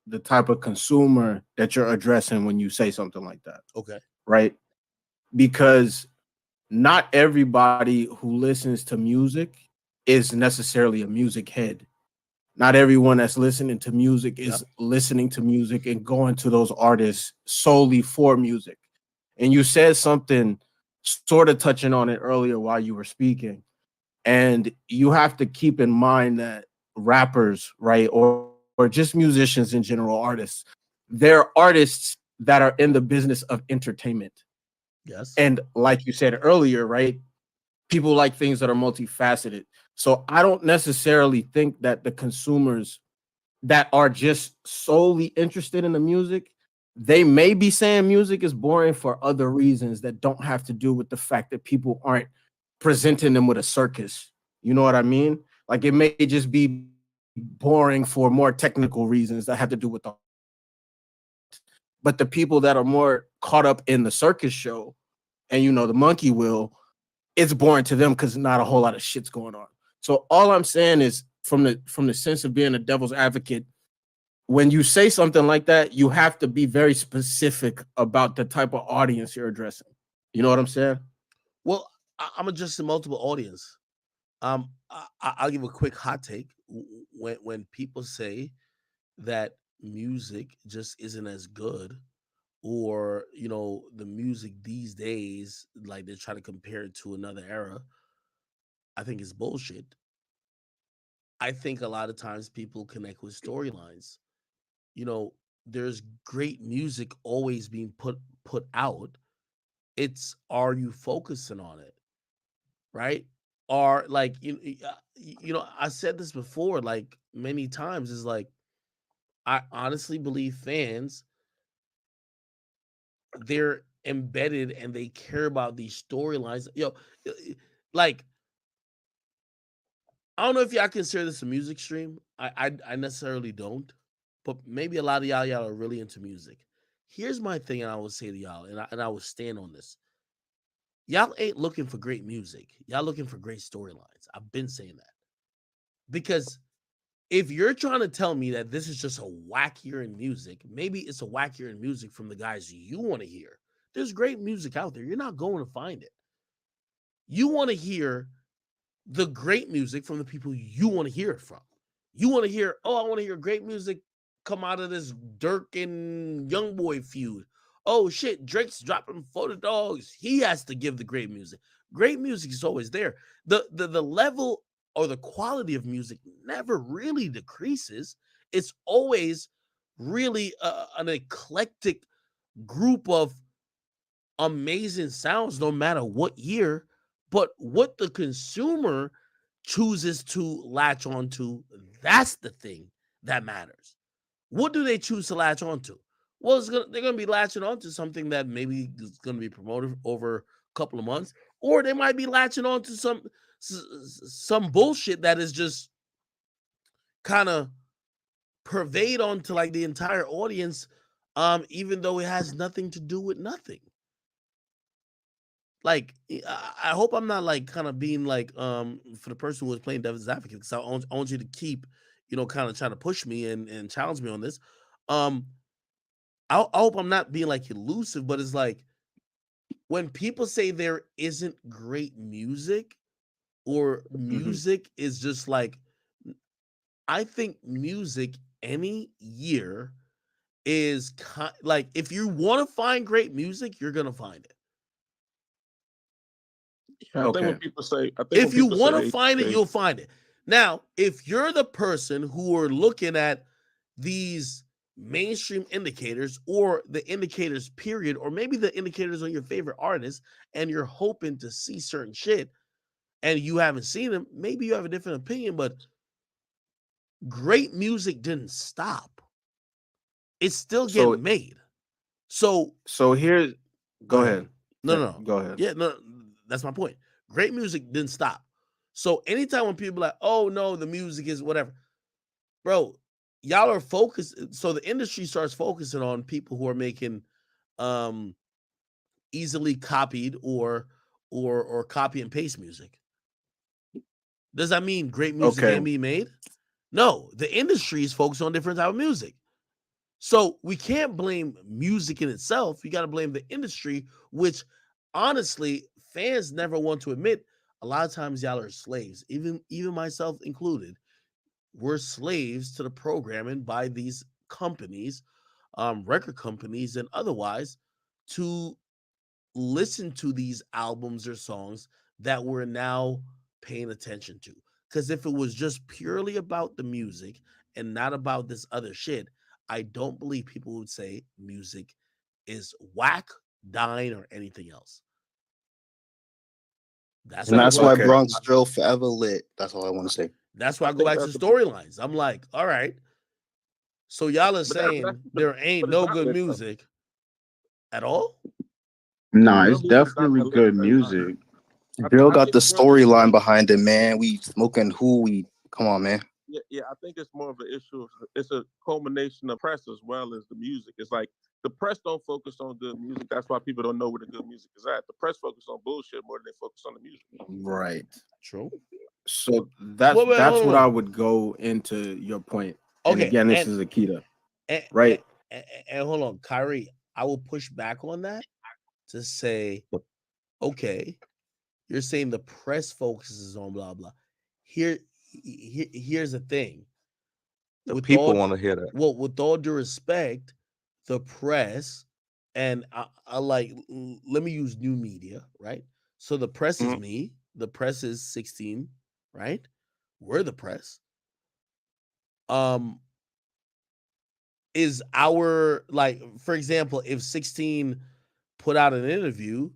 the type of consumer that you're addressing when you say something like that. Okay. Right? Because not everybody who listens to music is necessarily a music head. Not everyone that's listening to music Yep. is listening to music and going to those artists solely for music. And you said something sort of touching on it earlier while you were speaking. And you have to keep in mind that rappers, right, or just musicians in general, artists, they're artists that are in the business of entertainment. Yes. And like you said earlier, right, people like things that are multifaceted. So I don't necessarily think that the consumers that are just solely interested in the music, they may be saying music is boring for other reasons that don't have to do with the fact that people aren't presenting them with a circus. You know what I mean? Like it may just be boring for more technical reasons that have to do with the art. But the people that are more caught up in the circus show and the monkey wheel, it's boring to them because not a whole lot of shit's going on. So all I'm saying is from the sense of being a devil's advocate, when you say something like that, you have to be very specific about the type of audience you're addressing. You know what I'm saying? Well, I'm addressing multiple audience. I'll give a quick hot take. When people say that music just isn't as good, or the music these days, like they're trying to compare it to another era, I think it's bullshit. I think a lot of times people connect with storylines. You know, there's great music always being put out. It's, are you focusing on it, right? Are like I said this before, like many times, is like, I honestly believe fans, they're embedded and they care about these storylines. Like, I don't know if y'all consider this a music stream. I necessarily don't, but maybe a lot of y'all are really into music. Here's my thing, and I will say to y'all, and I will stand on this. Y'all ain't looking for great music. Y'all looking for great storylines. I've been saying that. Because if you're trying to tell me that this is just a wackier in music, maybe it's a wackier in music from the guys you want to hear. There's great music out there. You're not going to find it. You want to hear the great music from the people you want to hear it from. You want to hear, oh, I want to hear great music come out of this Dirk and Youngboy feud. Oh shit, Drake's dropping for the dogs. He has to give the great music. Great music is always there. The level or the quality of music never really decreases. It's always really an eclectic group of amazing sounds, no matter what year. But what the consumer chooses to latch onto, that's the thing that matters. What do they choose to latch onto? Well, they're going to be latching onto something that maybe is going to be promoted over a couple of months, or they might be latching onto some bullshit that is just kind of pervade onto like the entire audience, even though it has nothing to do with nothing. Like, I hope I'm not like kind of being like, for the person who was playing devil's advocate, because I want you to keep, kind of trying to push me and challenge me on this. Um, I hope I'm not being like elusive, but it's like, when people say there isn't great music, or Mm-hmm. music is just like, I think music any year is like, if you want to find great music, you're gonna find it. Yeah, Okay. I think when If you people want to say find it, they you'll find it. Now, if you're the person who are looking at these mainstream indicators, or the indicators period, or maybe the indicators on your favorite artist, and you're hoping to see certain shit and you haven't seen them, maybe you have a different opinion, but great music didn't stop. It's still So getting made. So so here's go go ahead. ahead. No, no, no. Go ahead. Yeah, no, that's my point. Great music didn't stop. So anytime when people are like, oh no, the music is whatever, bro, y'all are focused. So the industry starts focusing on people who are making um easily copied, or copy and paste music. Does that mean great music Okay. can be made? No, the industry is focused on different type of music. So we can't blame music in itself. You got to blame the industry, which honestly, fans never want to admit. A lot of times y'all are slaves, even myself included. We're slaves to the programming by these companies, record companies, and otherwise to listen to these albums or songs that we're now paying attention to. Because if it was just purely about the music and not about this other shit, I don't believe people would say music is whack, dying, or anything else. That's And why I that's go. why Okay. Bronx Drill forever lit. That's all I want to say. That's why I I go think back to that's a, storylines. I'm like, all right, so y'all are but that's saying there ain't but it's no not good lit though. music at all? Nah, Drill it's music is not definitely that lit at good that time. music. Drill I got think the drill music storyline behind it, man. We smoking who we. Come on, man. yeah, I think it's more of an issue. It's a culmination of press as well as the music. It's like the press don't focus on good music. That's why people don't know where the good music is at. The press focus on bullshit more than they focus on the music. Right. True. So that's Wait, hold what I on. would go into your point. And Okay, again, this is Akita, and, right? and hold on, Kyrie. I will push back on that to say, okay, you're saying the press focuses on blah blah. Here's the thing. The With people all want to hear that. well, with all due respect, the press and I like let me use new media, right? So the press is Mhm. me, the press is 16, right? We're the press. Is our like, for example, if 16 put out an interview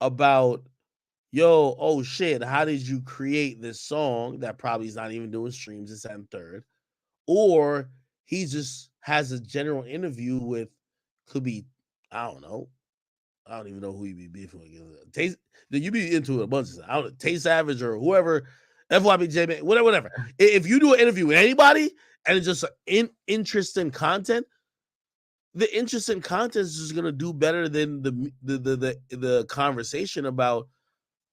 about yo, oh shit, how did you create this song that probably is not even doing streams, this and third? Or he just has a general interview with, could be, I don't know. I don't even know who you be beefing with. Taste, you be into a bunch of stuff. I don't know, Tay Savage or whoever, FYBJ, whatever. If you do an interview with anybody and it's just interesting content, the interesting content is just gonna do better than the conversation about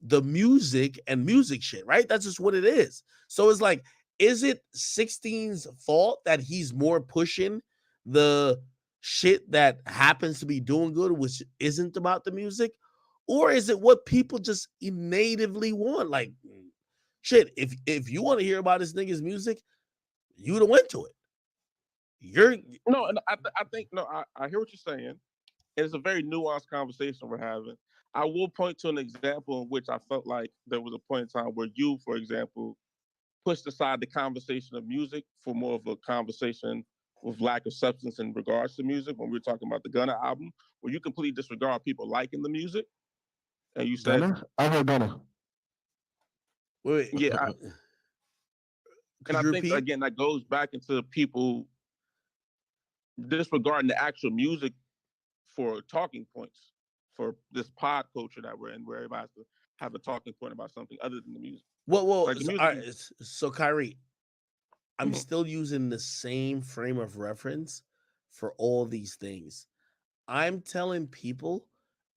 the music and music shit, right? That's just what it is. So it's like, is it 16's fault that he's more pushing the shit that happens to be doing good, which isn't about the music? Or is it what people just natively want? Like, shit, if you want to hear about this nigga's music, you would have went to it. You're No, and I think no, I hear what you're saying. It's a very nuanced conversation we're having. I will point to an example in which I felt like there was a point in time where you, for example, pushed aside the conversation of music for more of a conversation with lack of substance in regards to music when we were talking about the Gunna album, where you completely disregard people liking the music. And you said, Gunner? I heard Gunner. wait, yeah, could and I you think, repeat? again, that goes back into people disregarding the actual music for talking points for this pod culture that we're in, where everybody has to have a talking point about something other than the music. Well, Like the so, music all is right, so Kyrie, I'm Mhm. still using the same frame of reference for all these things. I'm telling people,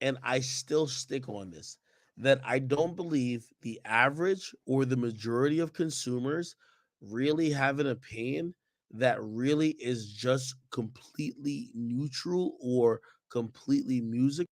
and I still stick on this, that I don't believe the average or the majority of consumers really have an opinion that really is just completely neutral or completely music